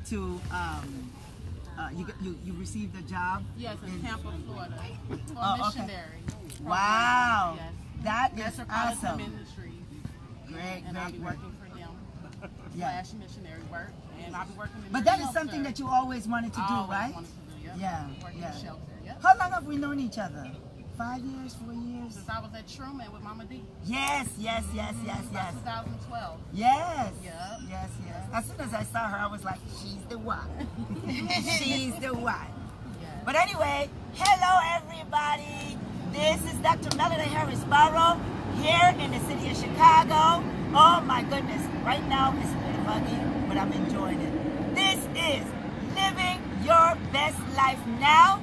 to you received a job. Yes, in Tampa, Florida, for Oh, a okay. missionary. program. Wow, Yes. that is Metropolitan awesome. Ministries. Great, And I'll be great, great. working for them. Yeah. Slash missionary work, and I'll be working in But the that is shelter. something that you always wanted to do, Always right? wanted to do, yep. Yeah, Working yeah. in shelter, yep. How long have we known each other? 5 years, 4 years? Since I was at Truman with Mama D. Yes, yes, yes, yes, yes. 2012. Yes. Yep. Yes, yes. As soon as I saw her, I was like, she's the one. She's the one. Yes. But anyway, hello everybody. This is Dr. Melody Harris Barrow here in the city of Chicago. Oh my goodness. Right now it's a little muggy, but I'm enjoying it. This is Living Your Best Life Now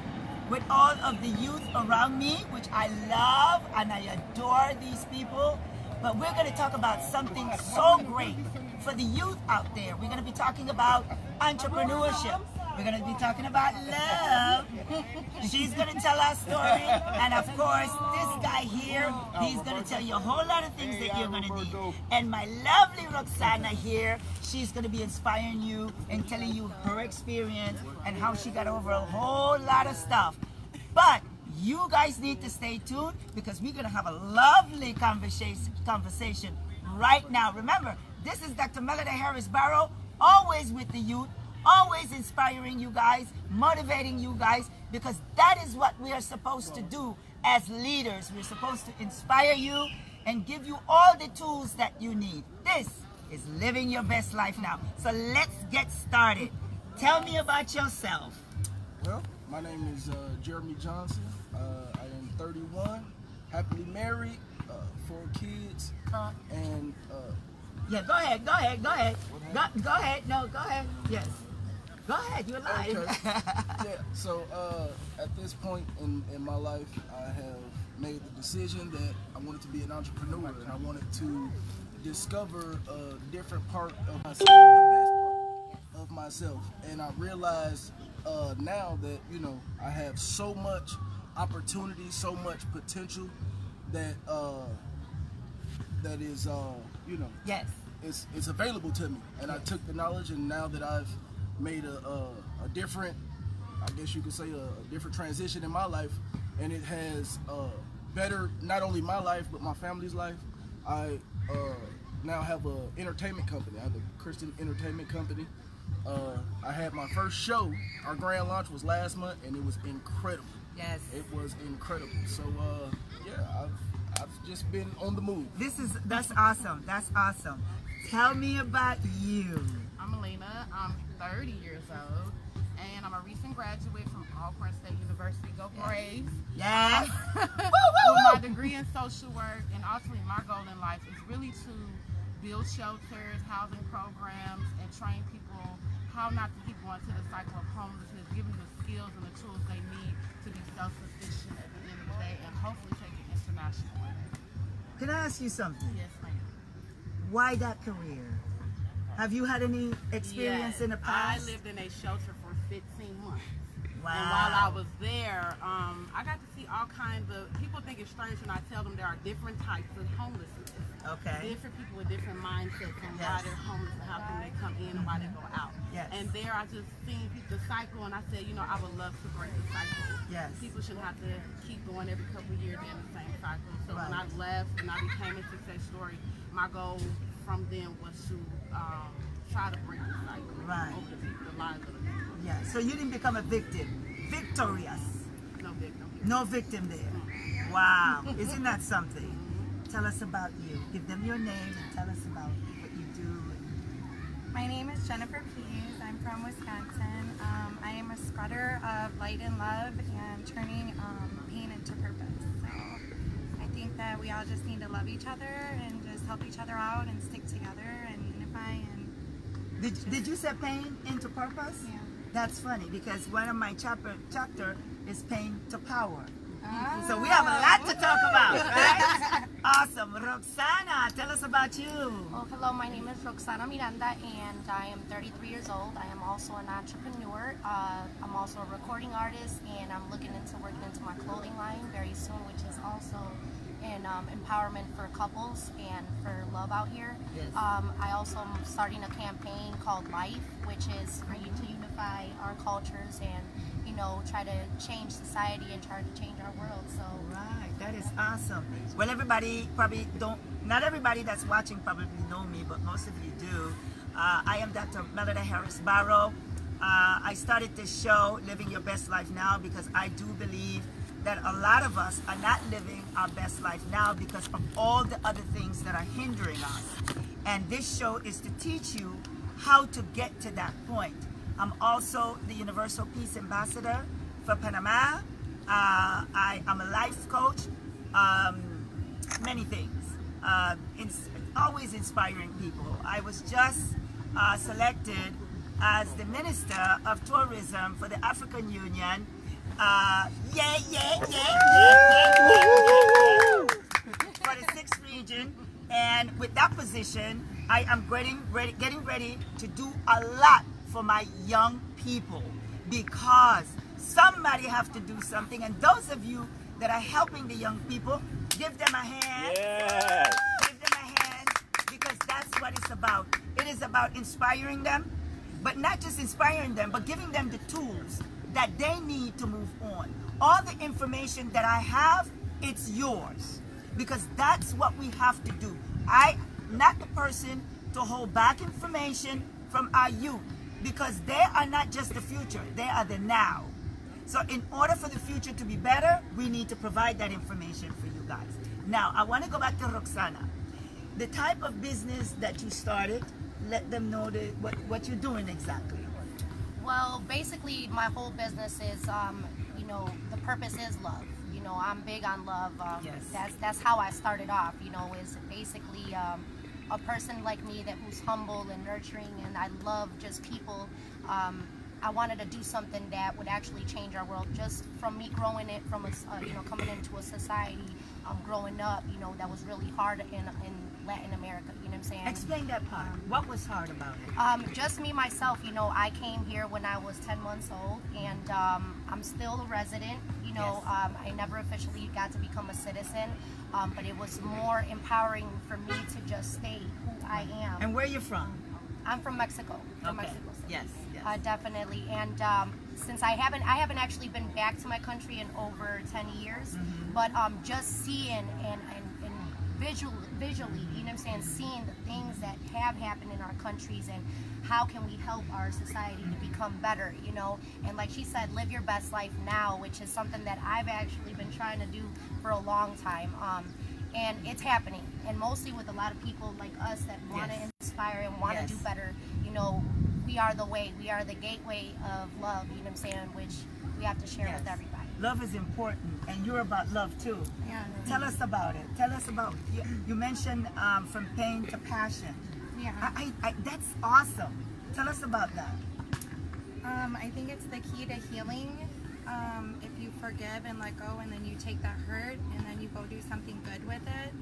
with all of the youth around me, which I love and I adore these people. But we're going to talk about something so great for the youth out there. We're going to be talking about entrepreneurship. We're going to be talking about love. She's going to tell our story. And of course, this guy here, he's going to tell you a whole lot of things that you're going to need. And my lovely Roxana here, she's going to be inspiring you and telling you her experience and how she got over a whole lot of stuff. But you guys need to stay tuned because we're going to have a lovely conversation right now. Remember, this is Dr. Melody Harris Barrow, always with the youth, always inspiring you guys, motivating you guys, because that is what we are supposed to do as leaders. We're supposed to inspire you and give you all the tools that you need. This is Living Your Best Life Now. So let's get started. Tell me about yourself. Well, my name is Jeremy Johnson. I am 31, happily married, 4 kids, and yeah, go ahead. Go ahead. No, go ahead. Yes. Go ahead. You're live. okay. Yeah. So at this point in my life, I have made the decision that I wanted to be an entrepreneur, and I wanted to discover a different part of myself, the best part of myself, and I realized now that I have so much opportunity, so much potential that that is Yes. it's available to me, and I took the knowledge, and now that I've made a different, I guess you could say a different transition in my life, and it has better not only my life but my family's life. I now have an entertainment company. I have a Christian entertainment company. I had my first show. Our grand launch was last month, and it was incredible. Yes. It was incredible. So yeah, I've just been on the move. That's awesome. That's awesome. Tell me about you. I'm Alina. I'm 30 years old, and I'm a recent graduate from Alcorn State University. Go Braves! Yes. With my degree in social work, and ultimately my goal in life is really to build shelters, housing programs, and train people how not to keep going to the cycle of homelessness, give them the skills and the tools they need to be self-sufficient at the end of the day, and hopefully take it international. Can I ask you something? Yes, ma'am. Why that career? Have you had any experience in the past? I lived in a shelter for 15 months. Wow. And while I was there, I got to see all kinds of, people think it's strange when I tell them there are different types of homelessness. Okay. Different people with different mindsets on why they're homeless and how can they come in and why they go out. Yes. And there I just seen the cycle, and I said, I would love to break the cycle. Yes. People shouldn't have to keep going every couple of years in the same cycle. So Right. when I left and I became a success story, my goal from then was to try to break the cycle. Right. Over the lives of the people. Yeah. So you didn't become a victim. Victorious. No victim. No victim there. Wow. Isn't that something? Tell us about you. Give them your name and tell us about what you do. My name is Jennifer Pease. I'm from Wisconsin. I am a spreader of light and love and turning pain into purpose. So I think that we all just need to love each other and just help each other out and stick together and unify. And Did you say pain into purpose? Yeah. That's funny because one of my chapter is pain to power. Ah. So we have a lot to talk about, right? Awesome. Roxana, tell us about you. Well, hello, my name is Roxana Miranda, and I am 33 years old. I am also an entrepreneur. I'm also a recording artist, and I'm looking into working into my clothing line very soon, which is also and empowerment for couples and for love out here. Yes. I also am starting a campaign called Life, which is for you to unify our cultures and, you know, try to change society and try to change our world. So Right, that is awesome. Well, everybody probably not everybody that's watching probably know me, but most of you do. I am Dr. Melody Harris Barrow. I started this show, Living Your Best Life Now, because I do believe that a lot of us are not living our best life now because of all the other things that are hindering us. And this show is to teach you how to get to that point. I'm also the Universal Peace Ambassador for Panama. I am a life coach, many things, always inspiring people. I was just selected as the Minister of Tourism for the African Union. For the 6th region, and with that position, I am getting ready to do a lot for my young people, because somebody have to do something, and those of you that are helping the young people, give them a hand. Yes. Give them a hand, because that's what it's about. It is about inspiring them, but not just inspiring them, but giving them the tools that they need to move on. All the information that I have, it's yours, because that's what we have to do. I'm not the person to hold back information from our youth, because they are not just the future, they are the now. So in order for the future to be better, we need to provide that information for you guys. Now, I want to go back to Roxana. The type of business that you started, let them know what you're doing exactly. well, basically, my whole business is, you know, the purpose is love. You know, I'm big on love. Yes. That's how I started off. You know, is basically a person like me who's humble and nurturing, and I love just people. I wanted to do something that would actually change our world, just from me growing it from a, you know, coming into a society, growing up, you know, that was really hard in Latin America. You know what I'm saying? Explain that part. What was hard about it? Just me myself, you know, I came here when I was 10 months old, and I'm still a resident. You know, Yes. I never officially got to become a citizen, but it was more empowering for me to just stay who I am. And where you from? I'm from Mexico. From Okay. Mexico City. Yes. Yes. Definitely. And since I haven't actually been back to my country in over 10 years, but just seeing and visually, you know what I'm saying, seeing the things that have happened in our countries and how can we help our society to become better, you know. And like she said, live your best life now, which is something that I've actually been trying to do for a long time. And it's happening, and mostly with a lot of people like us that want to Yes. inspire and want to Yes. do better. You know, we are the way, we are the gateway of love, you know what I'm saying, which we have to share Yes. with everybody. Love is important, and you're about love too. Yeah. Tell us about it. Tell us about, you mentioned from pain to passion. Yeah. That's awesome. Tell us about that. I think it's the key to healing. If you forgive and let go, and then you take that hurt and then you go do something good with it,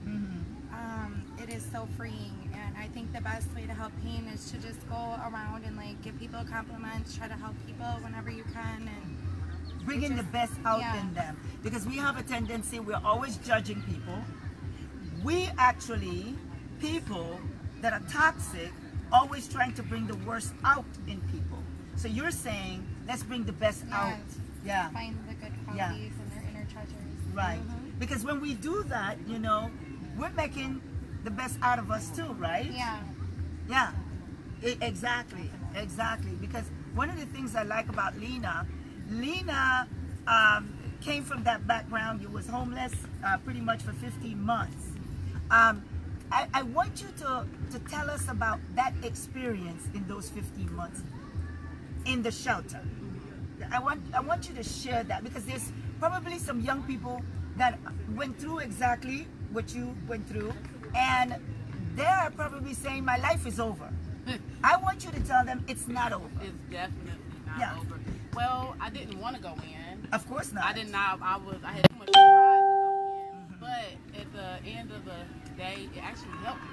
it is so freeing. And I think the best way to help pain is to just go around and like give people compliments, try to help people whenever you can, and Bringing the just- best out yeah. in them, because we have a tendency, we're always judging people. We actually, people that are toxic, always trying to bring the worst out in people. So you're saying, let's bring the best out. Yeah. find the good Yeah. qualities in their inner treasures. Right. Because when we do that, you know, we're making the best out of us too, right? Yeah. Yeah. Exactly. Exactly. Because one of the things I like about Lena came from that background. You was homeless pretty much for 15 months. I want you to tell us about that experience in those 15 months in the shelter. I want you to share that, because there's probably some young people that went through exactly what you went through, and they're probably saying, my life is over. I want you to tell them it's not over. It's definitely not Yeah. over. Well, I didn't want to go in. Of course not. I did not. I had too much pride to go in. But at the end of the day, it actually helped me.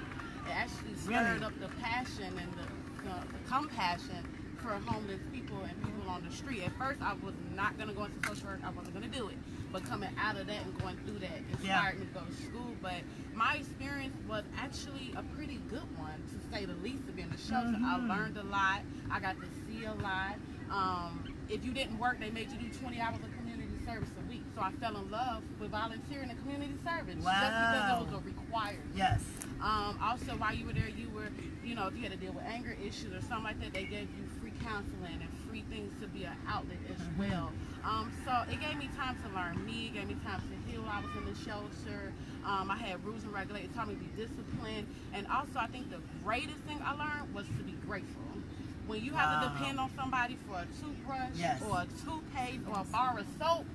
It actually stirred Really? up the passion and the compassion for homeless people and people on the street. At first, I was not going to go into social work. I wasn't going to do it. But coming out of that and going through that inspired me to go to school. But my experience was actually a pretty good one, to say the least, to be in the shelter. I learned a lot. I got to see a lot. If you didn't work, they made you do 20 hours of community service a week. So I fell in love with volunteering in community service. Wow. Just because those are required. Yes. Also, while you were there, you were, you know, if you had to deal with anger issues or something like that, they gave you free counseling and free things to be an outlet as well. So it gave me time to learn me, it gave me time to heal. I was in the shelter. I had rules and regulations, taught me to be disciplined. And also, I think the greatest thing I learned was to be grateful. When you have to depend on somebody for a toothbrush or a toothpaste or a bar of soap,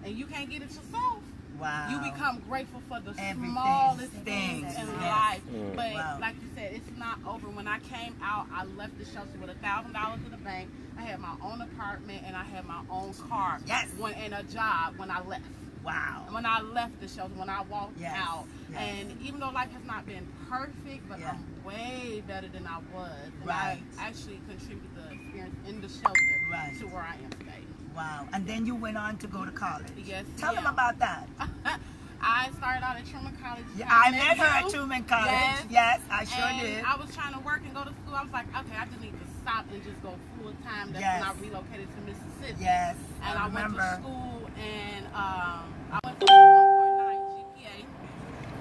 and you can't get it yourself, you become grateful for the smallest things in life. But like you said, it's not over. When I came out, I left the shelter with $1,000 in the bank. I had my own apartment and I had my own car and a job when I left. Wow. When I left the shelter, when I walked out. And even though life has not been perfect, but I'm way better than I was. And I actually contributed the experience in the shelter to where I am today. Wow. And then you went on to go to college. Yes. Tell them about that. I started out at Truman College. I met her at Truman College. Yes, I sure did. I was trying to work and go to school. I was like, okay, I just need to stop and just go full time. That's when I relocated to Mississippi. Yes. And I went to school and I went from 1.9 GPA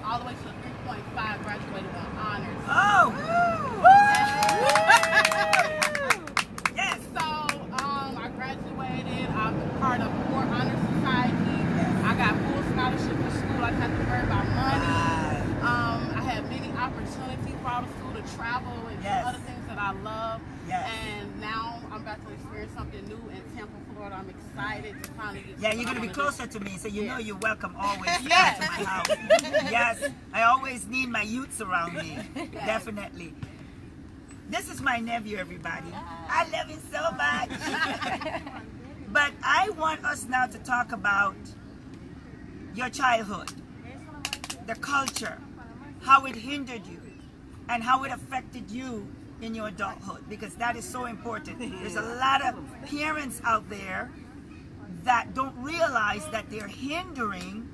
all the way to 3.5, graduated with honors. Oh! Yes. So I graduated. I'm part of 4 honor societies. I got full scholarship for school. I didn't have to worry about money. I had many opportunities while I was school to travel and do other things that I love. And now I'm about to experience something new in Tampa, Florida. I'm excited to finally get you're going to be closer to me, so you know you're welcome always to my house. Yes, I always need my youths around me. Definitely. This is my nephew, everybody. I love him so much. But I want us now to talk about your childhood, the culture, how it hindered you, and how it affected you in your adulthood, because that is so important. There's a lot of parents out there that don't realize that they're hindering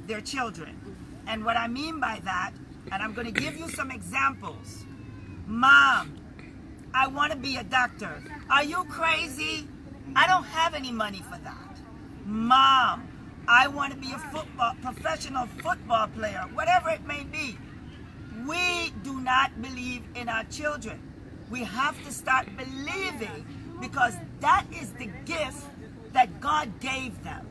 their children. And what I mean by that, and I'm going to give you some examples. Mom, I want to be a doctor. Are you crazy? I don't have any money for that. Mom, I want to be a professional football player, whatever it may be. We do not believe in our children. We have to start believing, because that is the gift that God gave them.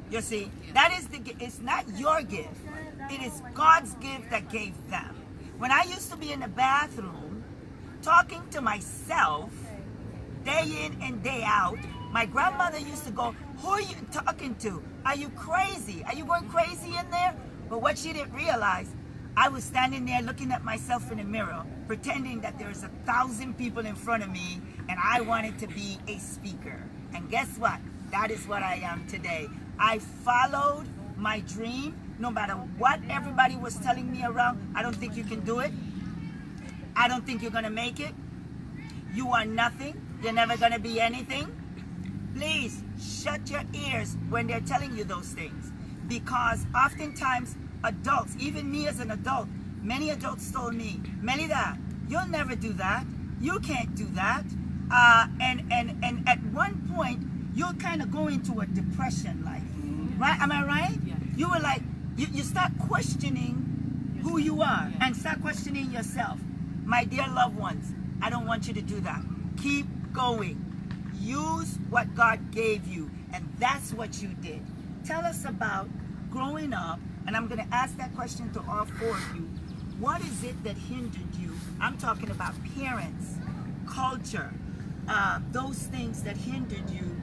You see, that is it's not your gift. It is God's gift that gave them. When I used to be in the bathroom, talking to myself, day in and day out, my grandmother used to go, who are you talking to? Are you crazy? Are you going crazy in there? But what she didn't realize, I was standing there looking at myself in the mirror, pretending that there's 1,000 people in front of me, and I wanted to be a speaker. And guess what? That is what I am today. I followed my dream, no matter what everybody was telling me around. I don't think you can do it. I don't think you're going to make it. You are nothing. You're never going to be anything. Please shut your ears when they're telling you those things, because oftentimes adults, even me as an adult, many adults told me, Melida, you'll never do that. You can't do that. And at one point, you'll kind of go into a depression life. Right? Am I right? Yes. You were like, you start questioning who you are and start questioning yourself. My dear loved ones, I don't want you to do that. Keep going. Use what God gave you, and that's what you did. Tell us about growing up, and I'm going to ask that question to all 4 of you. What is it that hindered you? I'm talking about parents, culture, those things that hindered you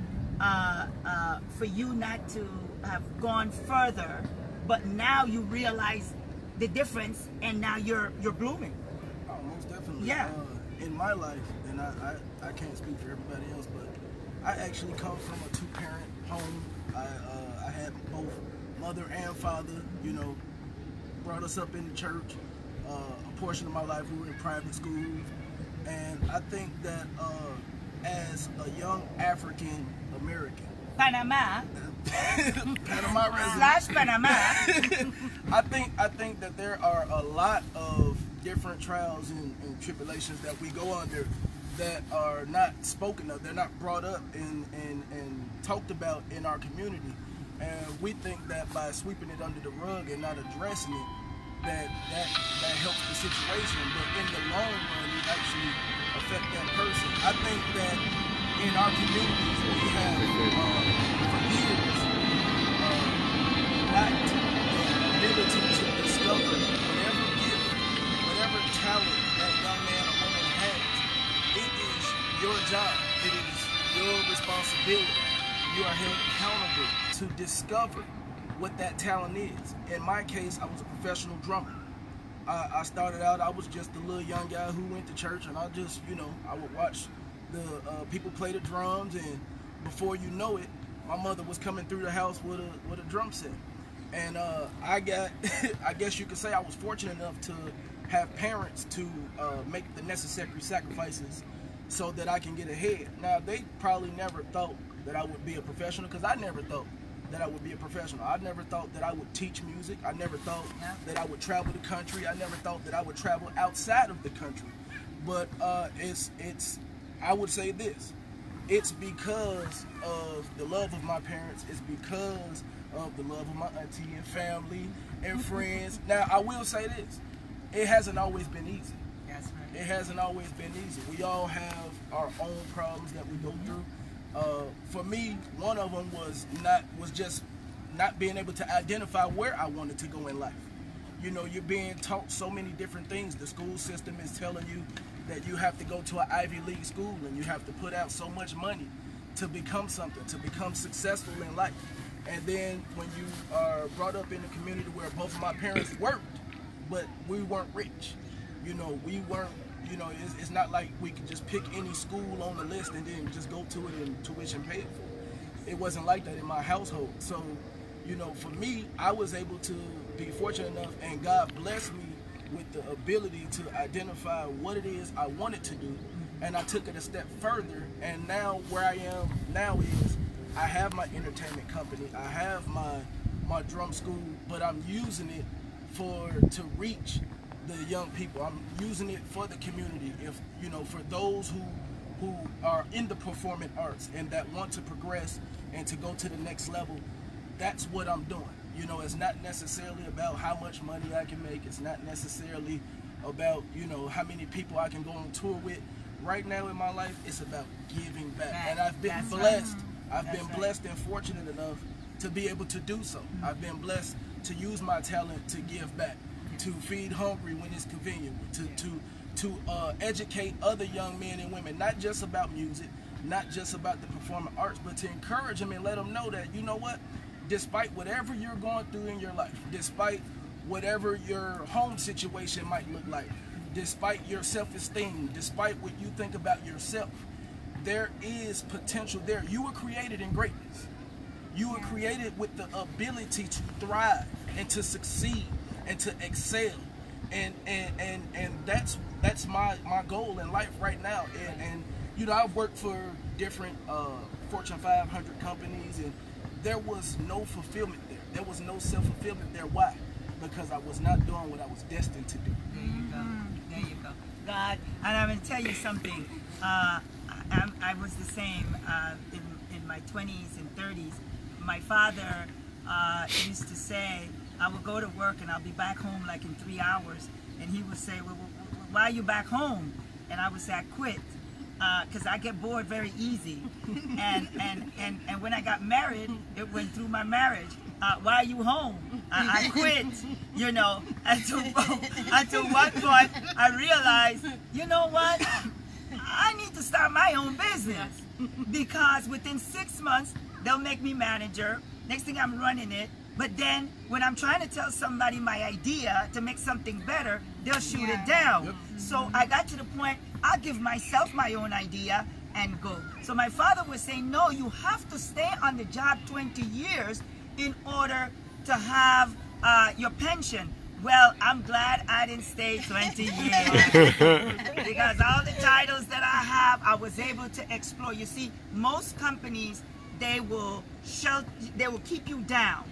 for you not to have gone further, but now you realize the difference, and now you're blooming. Oh, most definitely. Yeah. In my life, and I can't speak for everybody else, but I actually come from a 2-parent home. I had both mother and father, you know, brought us up in the church. A portion of my life we were in private school, and I think that a young African American. Panama Panama resident. slash Panama. I think that there are a lot of different trials and tribulations that we go under that are not spoken of. They're not brought up and talked about in our community. And we think that by sweeping it under the rug and not addressing it, that helps the situation. But in the long run, it actually affect that person. I think that in our communities, we have for years lacked the ability to discover whatever gift, whatever talent that young man or woman has. It is your job. It is your responsibility. You are held accountable to discover what that talent is. In my case, I was a professional drummer. I started out, I was just a little young guy who went to church, and I just, I would watch the people play the drums, and before you know it, my mother was coming through the house with a drum set. And I guess you could say I was fortunate enough to have parents to make the necessary sacrifices so that I can get ahead. Now, they probably never thought that I would be a professional, because I never thought that I would be a professional. I never thought that I would teach music. I never thought that I would travel the country. I never thought that I would travel outside of the country. But I would say this. It's because of the love of my parents. It's because of the love of my auntie and family and friends. Now, I will say this. It hasn't always been easy. That's right. It hasn't always been easy. We all have our own problems that we go through. For me, one of them was just not being able to identify where I wanted to go in life. You're being taught so many different things. The school system is telling you that you have to go to an Ivy League school and you have to put out so much money to become something, to become successful in life. And then when you are brought up in a community where both of my parents worked, but we weren't rich. We weren't. It's not like we could just pick any school on the list and then just go to it and tuition paid for. It wasn't like that in my household. So, for me, I was able to be fortunate enough, and God blessed me with the ability to identify what it is I wanted to do, and I took it a step further. And now where I am now is I have my entertainment company, I have my drum school, but I'm using it to reach the young people. I'm using it for the community. If for those who are in the performing arts and that want to progress and to go to the next level, that's what I'm doing. It's not necessarily about how much money I can make. It's not necessarily about how many people I can go on tour with. Right now in my life, it's about giving back. And I've been blessed. I've been blessed and fortunate enough to be able to do so. I've been blessed to use my talent to give back, to feed hungry when it's convenient, to educate other young men and women, not just about music, not just about the performing arts, but to encourage them and let them know that, despite whatever you're going through in your life, despite whatever your home situation might look like, despite your self-esteem, despite what you think about yourself, there is potential there. You were created in greatness. You were created with the ability to thrive and to succeed and to excel, and that's my goal in life right now. And I've worked for different Fortune 500 companies, and there was no fulfillment there. There was no self-fulfillment there. Why? Because I was not doing what I was destined to do. There you go. There you go. God, and I'm going to tell you something. I was the same in my 20s and 30s. My father used to say, I would go to work and I'll be back home like in 3 hours. And he would say, well, why are you back home? And I would say, I quit. Because I get bored very easy. And when I got married, it went through my marriage. Why are you home? I quit, Until one point, I realized, you know what? I need to start my own business. Because within 6 months, they'll make me manager. Next thing I'm running it. But then when I'm trying to tell somebody my idea to make something better, they'll shoot it down. Yep. So I got to the point, I'll give myself my own idea and go. So my father was saying, no, you have to stay on the job 20 years in order to have your pension. Well, I'm glad I didn't stay 20 years because all the titles that I have, I was able to explore. You see, most companies, they will keep you down,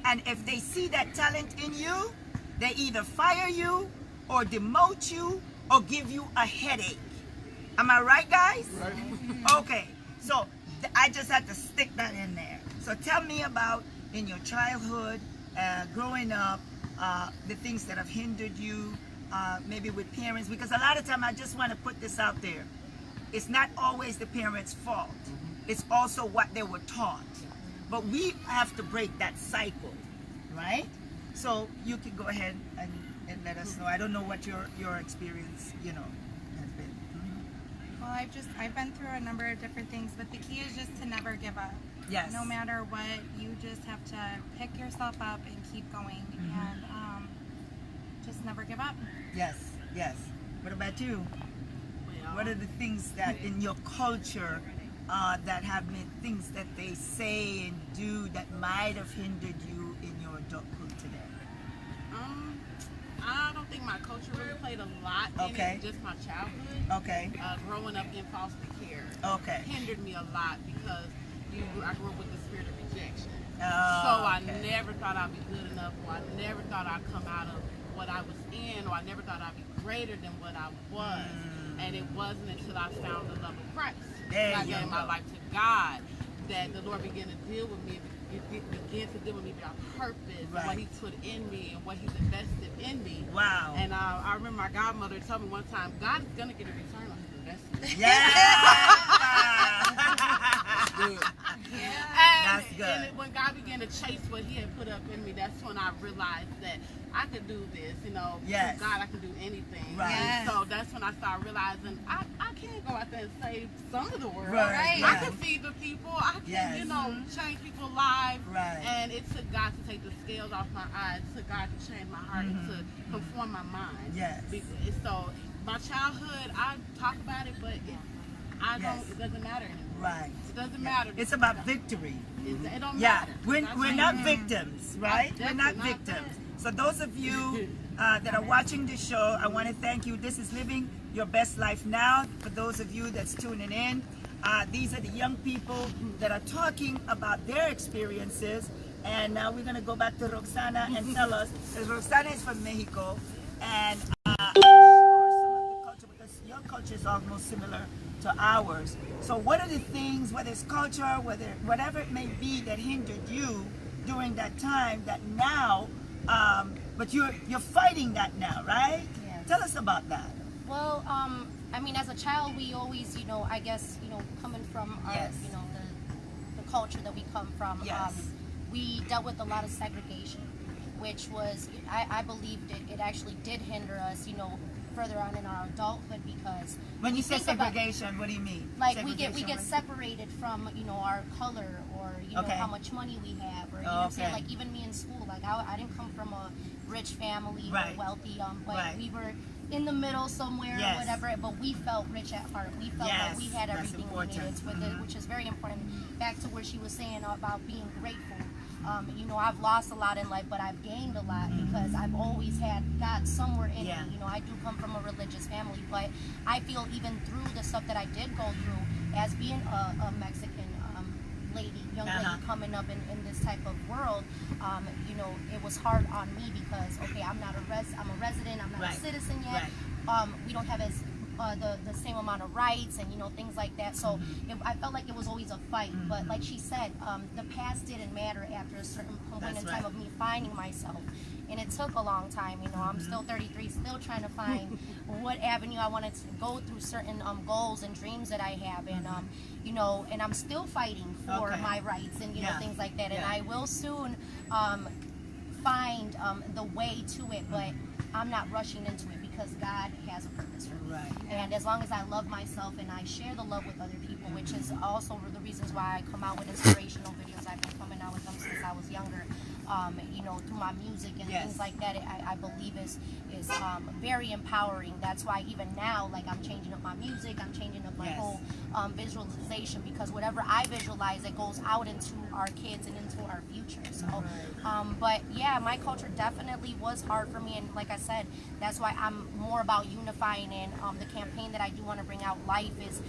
and if they see that talent in you, they either fire you or demote you or give you a headache. Am I right, guys? Right. Okay, so I just had to stick that in there. So tell me about in your childhood, growing up, the things that have hindered you, maybe with parents, because a lot of time I just want to put this out there. It's not always the parents' fault. It's also what they were taught. But we have to break that cycle, right? So you can go ahead and let us know. I don't know what your experience, has been. Well, I've been through a number of different things, but the key is just to never give up. Yes. No matter what, you just have to pick yourself up and keep going, and just never give up. Yes, yes. What about you? Well, What are the things that in your culture that have been things that they say and do that might have hindered you in your adulthood today? I don't think my culture really played a lot in Okay. it, just my childhood. Okay. Growing up in foster care Okay. hindered me a lot because I grew up with the spirit of rejection. Oh, So I okay. never thought I'd be good enough, or I never thought I'd come out of what I was in, or I never thought I'd be greater than what I was. And it wasn't until I found the love of Christ, There I you gave my go. life to God, that the Lord began to deal with me. Began to deal with me about purpose, and what Right. He put in me, and what He's invested in me. Wow. And I remember my godmother told me one time, God is gonna get a return on His investment. Yeah. Good. That's good. And when God began to chase what He had put up in me, that's when I realized that I could do this. Yes. Through God, I can do anything. Right. And so that's when I started realizing I can't go out there and save some of the world. Right. I Yeah. can feed the people. I can, Yes. change people's lives. Right. And it took God to take the scales off my eyes. It took God to change my heart and to conform my mind. Yes. So my childhood, I talk about it, but it doesn't matter anymore. Right. It doesn't matter. It's about victory. It don't Yeah, matter. we're not victims, right? We're not Definitely not victims. So those of you that are watching this show, I want to thank you. This is Living Your Best Life Now. For those of you that's tuning in, these are the young people that are talking about their experiences. And now we're going to go back to Roxana and tell us, because Roxana is from Mexico, and I'm sure some of the culture, because your culture is almost similar to ours. So what are the things, whether it's culture, whatever it may be, that hindered you during that time that now, but you're fighting that now, right? Yes. Tell us about that. Well, I mean, as a child, we always, I guess, coming from our, Yes. the culture that we come from, Yes. we dealt with a lot of segregation, which was, I believed it actually did hinder us, further on in our adulthood, because When you say think about- segregation, what do you mean? like we get Segregation, what- separated from our color, or Okay. how much money we have, or you know what I'm saying, Okay. like even me in school, like I didn't come from a rich family Right. or wealthy, but Right. we were in the middle somewhere, Yes. or whatever, but we felt rich at heart. We felt Yes, like we had that's everything we important. needed, which is very important. Back to where she was saying about being grateful. I've lost a lot in life, but I've gained a lot because I've always had God somewhere in Yeah. me. I do come from a religious family, but I feel even through the stuff that I did go through as being a Mexican young lady coming up in this type of world, it was hard on me because, okay, I'm a resident, I'm not Right. a citizen yet. Right. We don't have as the same amount of rights and things like that. So I felt like it was always a fight. But like she said, the past didn't matter after a certain point That's in time right. of me finding myself. And it took a long time. I'm still 33, still trying to find what avenue I wanted to go through certain goals and dreams that I have, and and I'm still fighting for Okay. my rights and Yeah. things like that. And Yeah. I will soon find the way to it, but I'm not rushing into it because because God has a purpose for me. Right. And as long as I love myself and I share the love with other people, which is also the reasons why I come out with inspirational videos. I've been coming out with them since I was younger. You know, through my music and Yes. things like that, I believe is very empowering. That's why even now, like, I'm changing up my music, I'm changing up my Yes. whole visualization, because whatever I visualize, it goes out into our kids and into our future. So, but yeah, my culture definitely was hard for me, and like I said, that's why I'm more about unifying. And the campaign that I do want to bring out, Life, is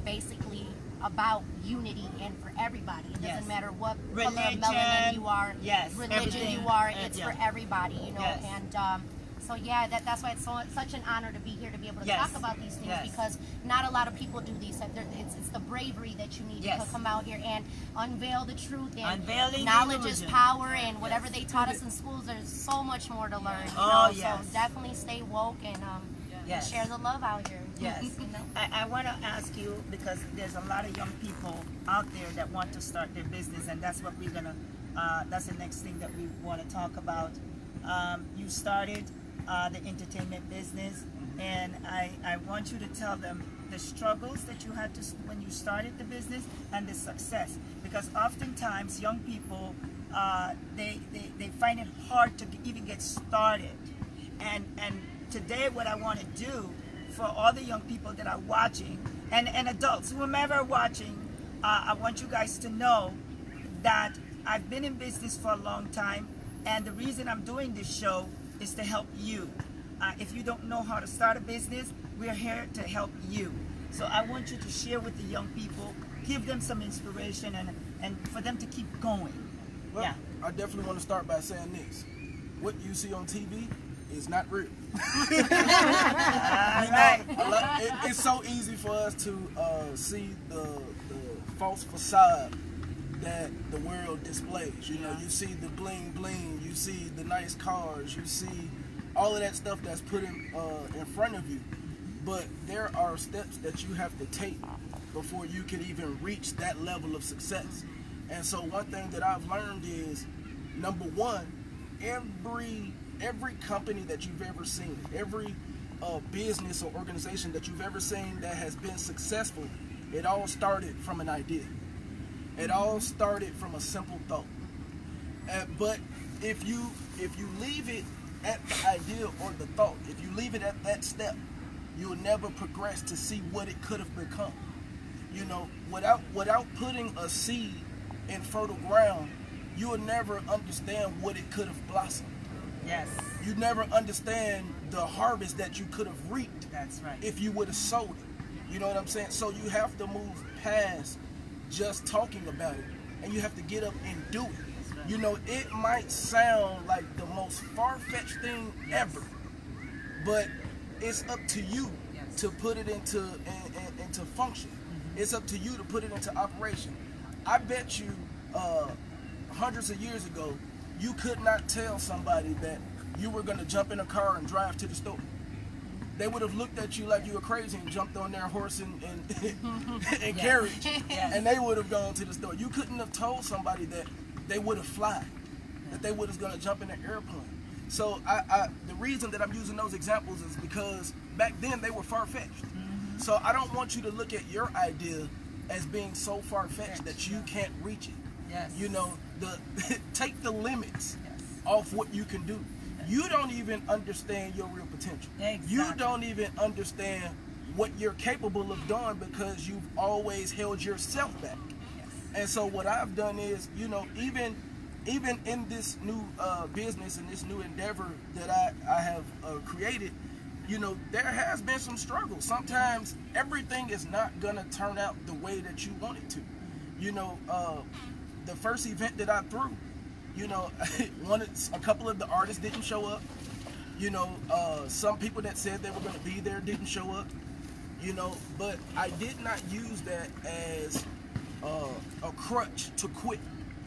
basically about unity and for everybody. It doesn't Yes. matter what Religion, color of melanin you are, yes, religion everything, you are, and it's yeah. for everybody, you know. Yes. And so yeah, that's why it's such an honor to be here, to be able to Yes. talk about these things, Yes. because not a lot of people do these. It's the bravery that you need Yes. to come out here and unveil the truth, and Unveiling the knowledge is illusion. power, and whatever they taught us in schools, there's so much more to learn. You Oh, know? yes. So definitely stay woke and Yes. share the love out here. Yes. You know? I want to ask you, because there's a lot of young people out there that want to start their business, and that's what we're gonna. That's the next thing that we want to talk about. You started the entertainment business, and I want you to tell them the struggles that you had to when you started the business and the success, because oftentimes young people they find it hard to even get started, and today what I want to do for all the young people that are watching, and adults, whomever watching, I want you guys to know that I've been in business for a long time, and the reason I'm doing this show is to help you. If you don't know how to start a business, we're here to help you. So I want you to share with the young people, give them some inspiration, and for them to keep going. Well, Yeah. I definitely want to start by saying this. What you see on TV is not real. It's so easy for us to see the false facade that the world displays. You know, you see the bling bling, you see the nice cars, you see all of that stuff that's put in front of you. But there are steps that you have to take before you can even reach that level of success. And so one thing that I've learned is, number one, every company that you've ever seen, every business or organization that you've ever seen that has been successful, it all started from an idea. It all started from a simple thought. But if you leave it at the idea or the thought, if you leave it at that step, you'll never progress to see what it could have become. You know, without putting a seed in fertile ground, you will never understand what it could have blossomed. Yes. You never understand the harvest that you could have reaped. That's right. If you would have sowed it. You know what I'm saying? So you have to move past just talking about it, and you have to get up and do it. That's right. You know, it might sound like the most far-fetched thing ever, but it's up to you to put it into function. It's up to you to put it into operation. I bet you hundreds of years ago, you could not tell somebody that you were going to jump in a car and drive to the store. They would have looked at you like you were crazy and jumped on their horse and carriage, and they would have gone to the store. You couldn't have told somebody that they would have fly, that they would have going to jump in an airplane. So the reason that I'm using those examples is because back then they were far-fetched. So I don't want you to look at your idea as being so far-fetched that you can't reach it. Yes. You know, take the limits off what you can do. You don't even understand your real potential. Exactly. You don't even understand what you're capable of doing because you've always held yourself back. And so what I've done is, you know, even in this new business and this new endeavor that I have created, you know, there has been some struggle. Sometimes everything is not gonna turn out the way that you want it to. You know, the first event that I threw, you know, a couple of the artists didn't show up. You know, some people that said they were gonna be there didn't show up. You know, but I did not use that as a crutch to quit.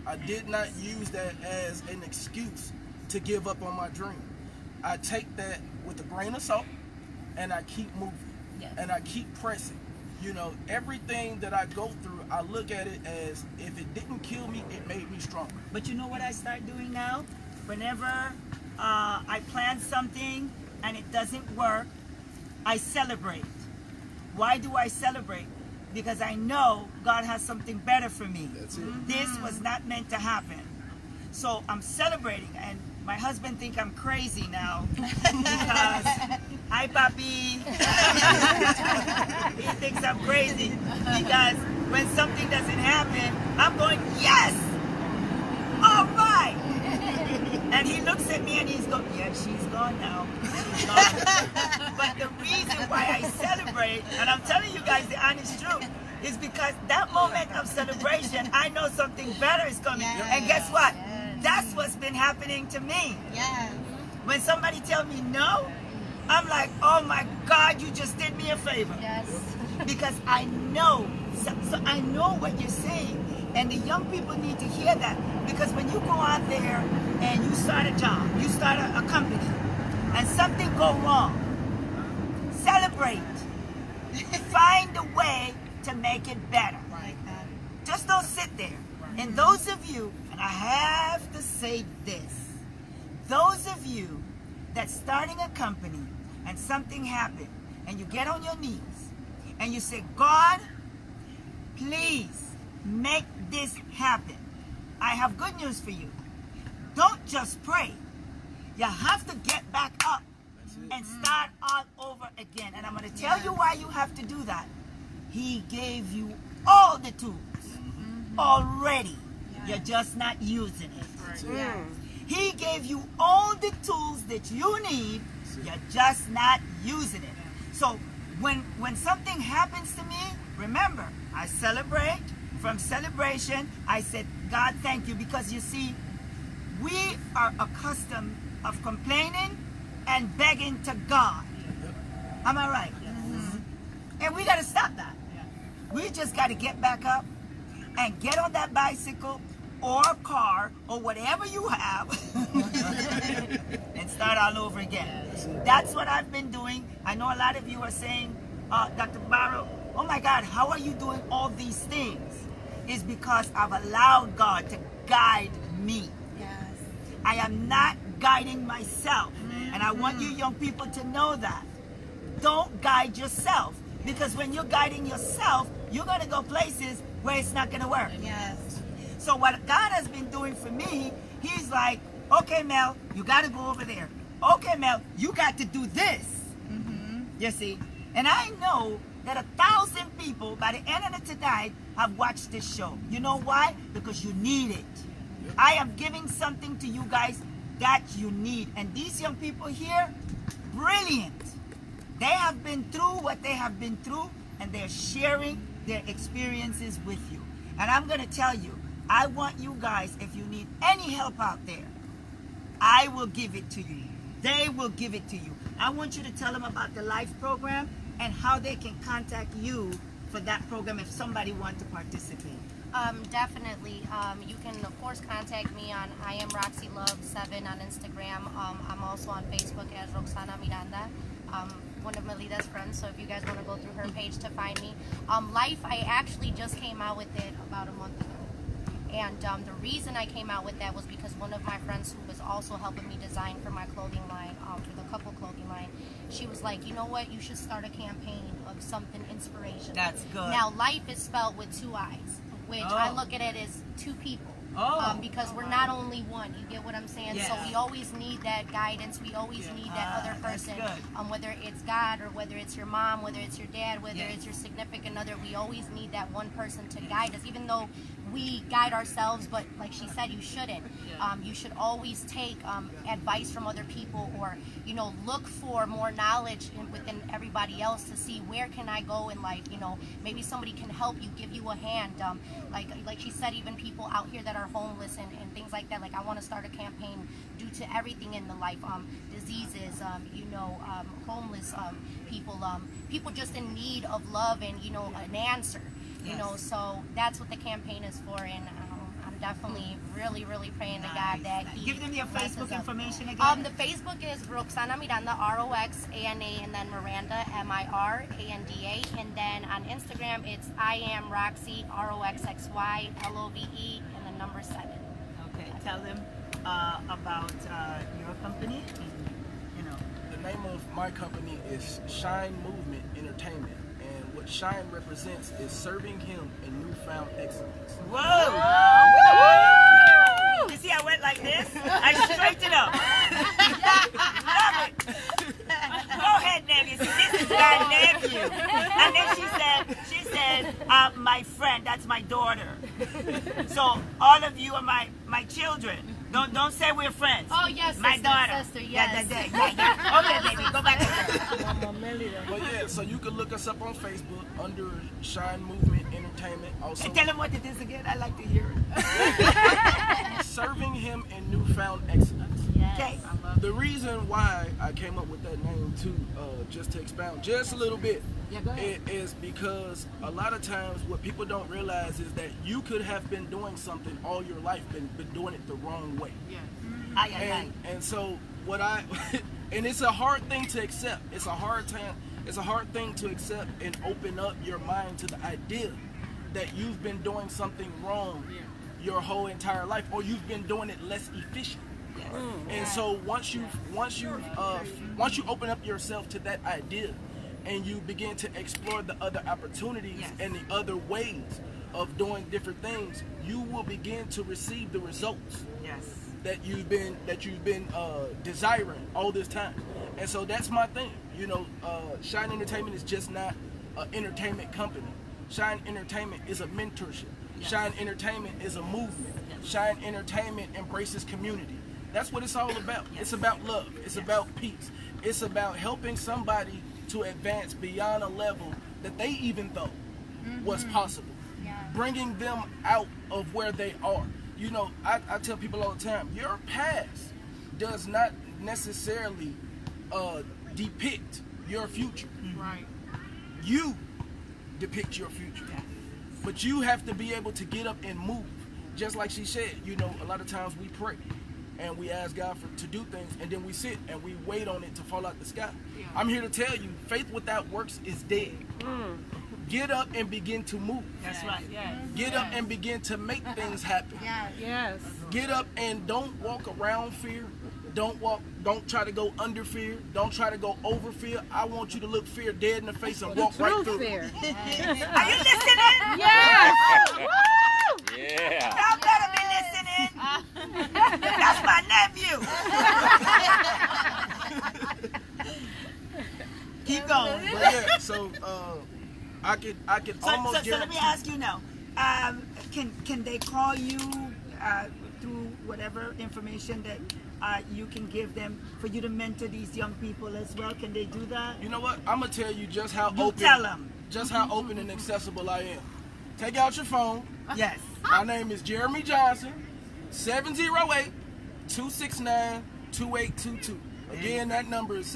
I did not use that as an excuse to give up on my dream. I take that with a grain of salt, and I keep moving, and I keep pressing. You know, everything that I go through, I look at it as, if it didn't kill me, it made me stronger. But you know what I start doing now? Whenever I plan something and it doesn't work, I celebrate. Why do I celebrate? Because I know God has something better for me. That's it. This was not meant to happen. So I'm celebrating, and my husband think I'm crazy now because, hi papi, he thinks I'm crazy because when something doesn't happen, I'm going, yes, all right. And he looks at me and he's going, yeah, she's gone now. She's gone. But the reason why I celebrate, and I'm telling you guys the honest truth, is because that moment of celebration, I know something better is coming. Yes. And guess what? That's what's been happening to me. Yes. When somebody tell me no, I'm like, oh my God, you just did me a favor. Yes. Because I know, so I know what you're saying. And the young people need to hear that. Because when you go out there and you start a job, you start a company, and something go wrong, celebrate. Find a way to make it better. Like that. Just don't sit there. And those of you, and I have to say this, those of you that's starting a company and something happened and you get on your knees and you say, God, please make this happen. I have good news for you. Don't just pray. You have to get back up and start all over again. And I'm going to tell you why you have to do that. He gave you all the tools already. You're just not using it. Yes. He gave you all the tools that you need. You're just not using it. So when something happens to me, remember, I celebrate. From celebration, I said, God, thank you. Because you see, we are accustomed of complaining and begging to God. Am I right? And we got to stop that. We just got to get back up and get on that bicycle or car or whatever you have and start all over again. That's what I've been doing. I know a lot of you are saying, Dr. Barrow, oh my God, how are you doing all these things? It's because I've allowed God to guide me. Yes. I am not guiding myself. And I want you young people to know that. Don't guide yourself. Because when you're guiding yourself, you're going to go places where it's not going to work. Yes. So what God has been doing for me, he's like, okay, Mel, you got to go over there. Okay, Mel, you got to do this. You see? And I know that 1,000 people by the end of tonight have watched this show. You know why? Because you need it. I am giving something to you guys that you need. And these young people here, brilliant. They have been through what they have been through, and they're sharing their experiences with you. And I'm going to tell you, I want you guys, if you need any help out there, I will give it to you. They will give it to you. I want you to tell them about the LIFE program and how they can contact you for that program if somebody wants to participate. Definitely. You can, of course, contact me on I am Roxy Love 7 on Instagram. I'm also on Facebook as Roxana Miranda. One of Melida's friends, so if you guys want to go through her page to find me. LIFE, I actually just came out with it about a month ago. And the reason I came out with that was because one of my friends who was also helping me design for my clothing line, for the couple clothing line, she was like, you know what, you should start a campaign of something inspirational. That's good. Now, LIFE is spelled with 2 I's, which I look at it as 2 people. Because we're not only one, you get what I'm saying? Yes. So we always need that guidance, we always need that other that's person, good. whether it's God or whether it's your mom, whether it's your dad, whether Yes. it's your significant other, we always need that one person to guide us, even though we guide ourselves, but like she said, you shouldn't. You should always take advice from other people, or look for more knowledge within everybody else to see where can I go in life. Maybe somebody can help you, give you a hand. Like she said, even people out here that are homeless and things like that. Like, I want to start a campaign due to everything in the life, diseases, homeless people, people just in need of love and an answer. So that's what the campaign is for, and I'm definitely really praying to God that He Give them your blesses Facebook us. information again. The Facebook is Roxana Miranda, ROXANA, and then Miranda, MIRANDA, and then on Instagram it's I am Roxy, ROXXY, LOVE, and the number 7. Okay, tell them about your company. And, name of my company is Shine Movement Entertainment, and what Shine represents is serving Him in newfound excellence. Whoa! You see, I went like this. I straightened up. Love it. Go ahead, nephew. See, this is my nephew. And then she said, my friend. That's my daughter. So all of you are my children. Don't say we're friends. Oh yes, my sister, daughter. sister, yes. Yeah. Okay, baby, go back. But yeah, so you can look us up on Facebook under Shine Movement Entertainment. Also, And tell them what it is again. I like to hear it. serving Him in newfound excellence. Okay. The reason why I came up with that name too, just to expound just a little bit, it is because a lot of times what people don't realize is that you could have been doing something all your life, been doing it the wrong way. Yes. And so what and it's a hard thing to accept. It's a hard thing to accept and open up your mind to the idea that you've been doing something wrong your whole entire life, or you've been doing it less efficient. And so once you open up yourself to that idea, and you begin to explore the other opportunities and the other ways of doing different things, you will begin to receive the results that you've been desiring all this time. And so that's my thing. You know, Shine Entertainment is just not an entertainment company. Shine Entertainment is a mentorship. Shine Entertainment is a movement. Shine Entertainment embraces community. That's what it's all about. It's about love. It's about peace. It's about helping somebody to advance beyond a level that they even thought was possible. Bringing them out of where they are. You know, I tell people all the time, your past does not necessarily depict your future. Right. You depict your future. But you have to be able to get up and move. Just like she said, you know, a lot of times we pray and we ask God to do things, and then we sit and we wait on it to fall out the sky. I'm here to tell you, faith without works is dead. Get up and begin to move. That's right. Get up and begin to make things happen. Yes. Get up and don't walk around fear. Don't try to go under fear. Don't try to go over fear. I want you to look fear dead in the face and walk right through it. Are you listening? Yes. Yeah. Y'all better be listening. That's my nephew. Keep going. But yeah, so I could almost So let me ask you now. Can they call you through whatever information that you can give them for you to mentor these young people as well? Can they do that? You know what? I'm gonna tell you just how Tell them. just how open and accessible I am. Take out your phone. Yes. My name is Jeremy Johnson. 708-269-2822. Again, that number is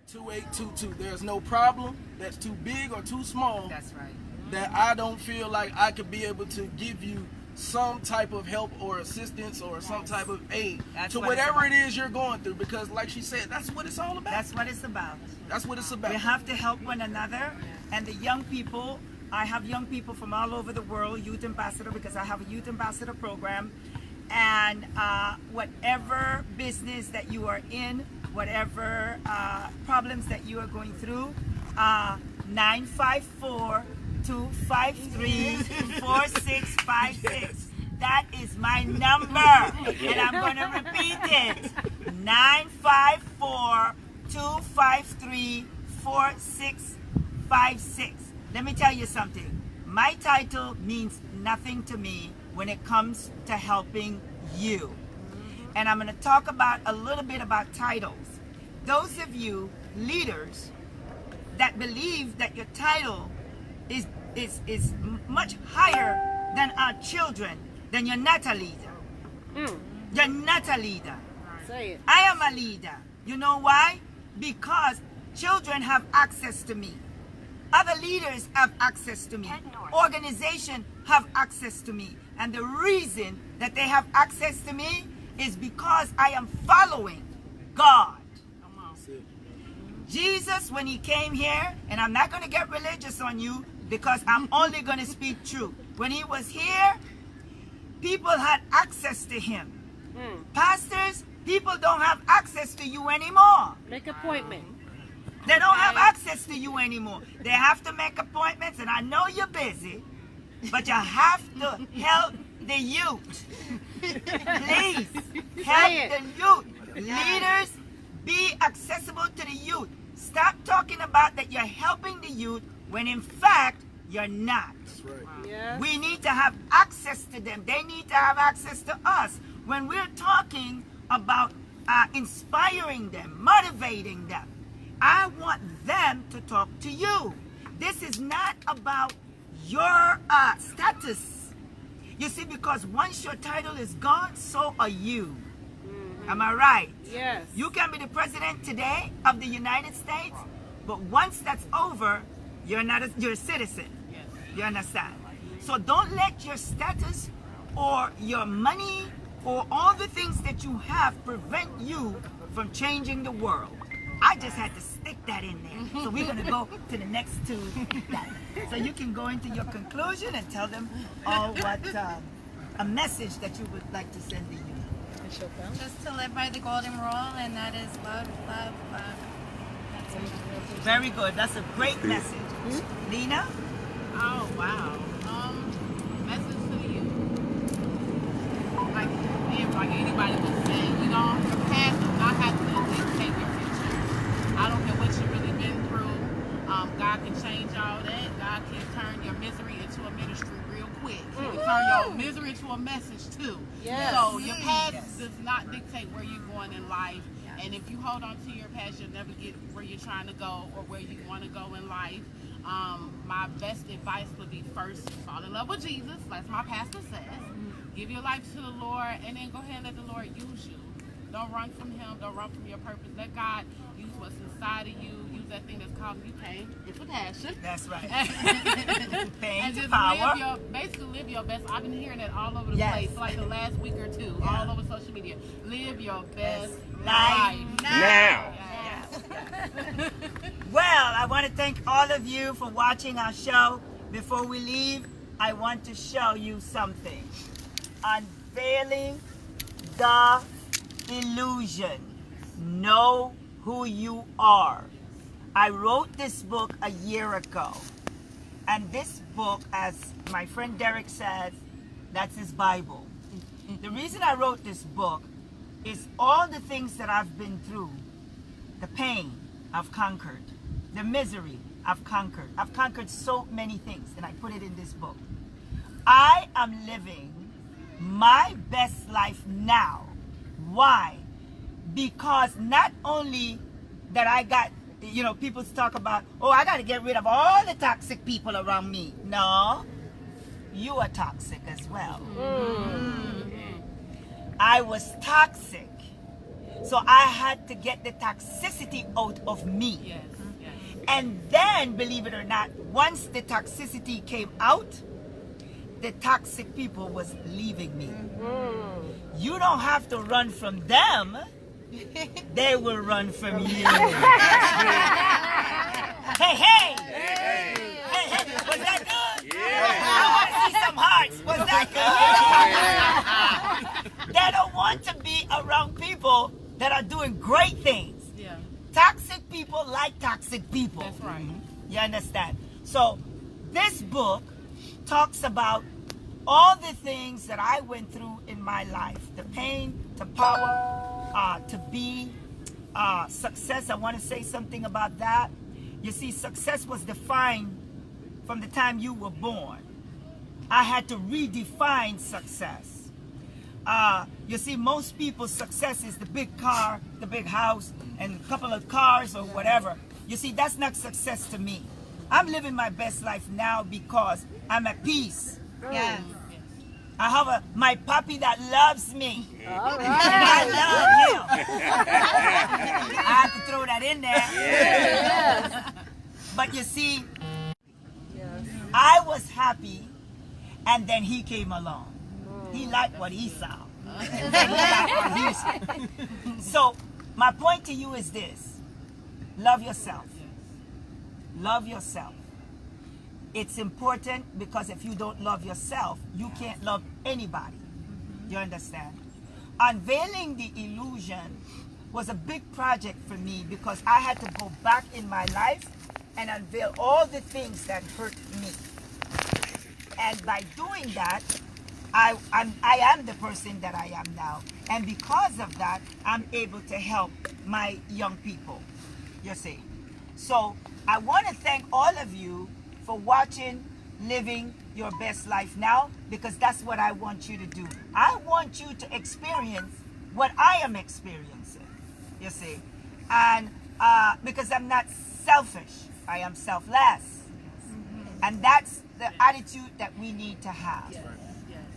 708-269-2822. There's no problem that's too big or too small That's right. that I don't feel like I could be able to give you some type of help or assistance or some type of aid That's to what it's whatever about. it is you're going through, because like she said, that's what it's all about. That's what it's about. That's what it's about. We have to help one another. And the young people, I have young people from all over the world, youth ambassador, because I have a youth ambassador program. And whatever business that you are in, whatever problems that you are going through, 954-253-4656. That is my number. And I'm going to repeat it. 954-253-4656. Let me tell you something. My title means nothing to me when it comes to helping you. And I'm going to talk about a little bit about titles. Those of you leaders that believe that your title is much higher than our children, then you're not a leader. You're not a leader. Say it. I am a leader. You know why? Because children have access to me. Other leaders have access to me. Organizations have access to me. And the reason that they have access to me is because I am following God. Jesus, when he came here, and I'm not going to get religious on you because I'm only going to speak truth. When he was here, people had access to him. Pastors People don't have access to you anymore. Make appointment. They don't have access to you anymore. They have to make appointments, and I know you're busy, but you have to help the youth. Please, help the youth. Leaders, be accessible to the youth. Stop talking about that you're helping the youth when in fact you're not. That's right. Yeah. We need to have access to them. They need to have access to us. When we're talking about inspiring them, motivating them, I want them to talk to you. This is not about your status. You see, because once your title is gone, so are you. Am I right? Yes. You can be the president today of the United States, but once that's over, you're a citizen. You understand? So don't let your status or your money or all the things that you have prevent you from changing the world. I just had to stick that in there. So we're going to go to the next two. So you can go into your conclusion and tell them all what a message that you would like to send to you. Just to live by the golden rule, and that is love, love, love. That's it. Very good. That's a great message. Lena? Oh, wow. Message to the youth. Like anybody would say, you know, your past does not have to dictate your future. I don't care what you've really been through. God can change all that. God can turn your misery into a ministry real quick. He can turn your misery into a message too. Yes. So your past does not dictate where you're going in life. And if you hold on to your past, you'll never get where you're trying to go or where you want to go in life. My best advice would be first, fall in love with Jesus, like my pastor says. Give your life to the Lord, and then go ahead and let the Lord use you. Don't run from Him. Don't run from your purpose. Let God use what's inside of you. Use that thing that's causing you pain. It's a passion. That's right. Pain and to just power. basically live your best. I've been hearing that all over the Yes. place, like the last week or two, all over social media. Live your best life life now. Well, I want to thank all of you for watching our show. Before we leave, I want to show you something. Unveiling the illusion. Know who you are. I wrote this book a year ago. And this book, as my friend Derek says, that's his Bible. The reason I wrote this book is all the things that I've been through. The pain I've conquered. The misery I've conquered. I've conquered so many things, and I put it in this book. I am living my best life now. Why? Because not only that I got, you know, people talk about, oh, I got to get rid of all the toxic people around me. No, you are toxic as well. I was toxic. So I had to get the toxicity out of me. Yes. And then, believe it or not, once the toxicity came out, the toxic people was leaving me. You don't have to run from them. They will run from you. Hey. Was that good? I want to see some hearts. Was that good? They don't want to be around people that are doing great things. Yeah. Toxic people like toxic people. That's right. You understand? So this book talks about all the things that I went through in my life. The pain, to power, to be success. I want to say something about that. You see, success was defined from the time you were born. I had to redefine success. You see, most people's success is the big car, the big house, and a couple of cars or whatever. You see, that's not success to me. I'm living my best life now because I'm at peace. Yes. I have my puppy that loves me. All right. I love him. I have to throw that in there. But you see, I was happy, and then he came along. He liked what he saw. And he liked what he saw. So my point to you is this. Love yourself. Love yourself. It's important because if you don't love yourself, you can't love anybody. You understand? unveiling the illusion was a big project for me because I had to go back in my life and unveil all the things that hurt me. And by doing that, I am the person that I am now. And because of that, I'm able to help my young people, you see. So I want to thank all of you for watching Living Your Best Life Now, because that's what I want you to do. I want you to experience what I am experiencing, you see. And because I'm not selfish, I am selfless. And that's the attitude that we need to have.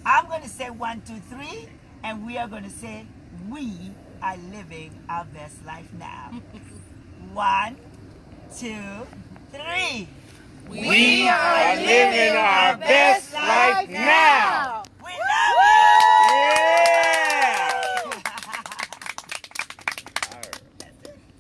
I'm going to say 1, 2, 3, and we are going to say, we are living our best life now. 1, 2, 3. We are living our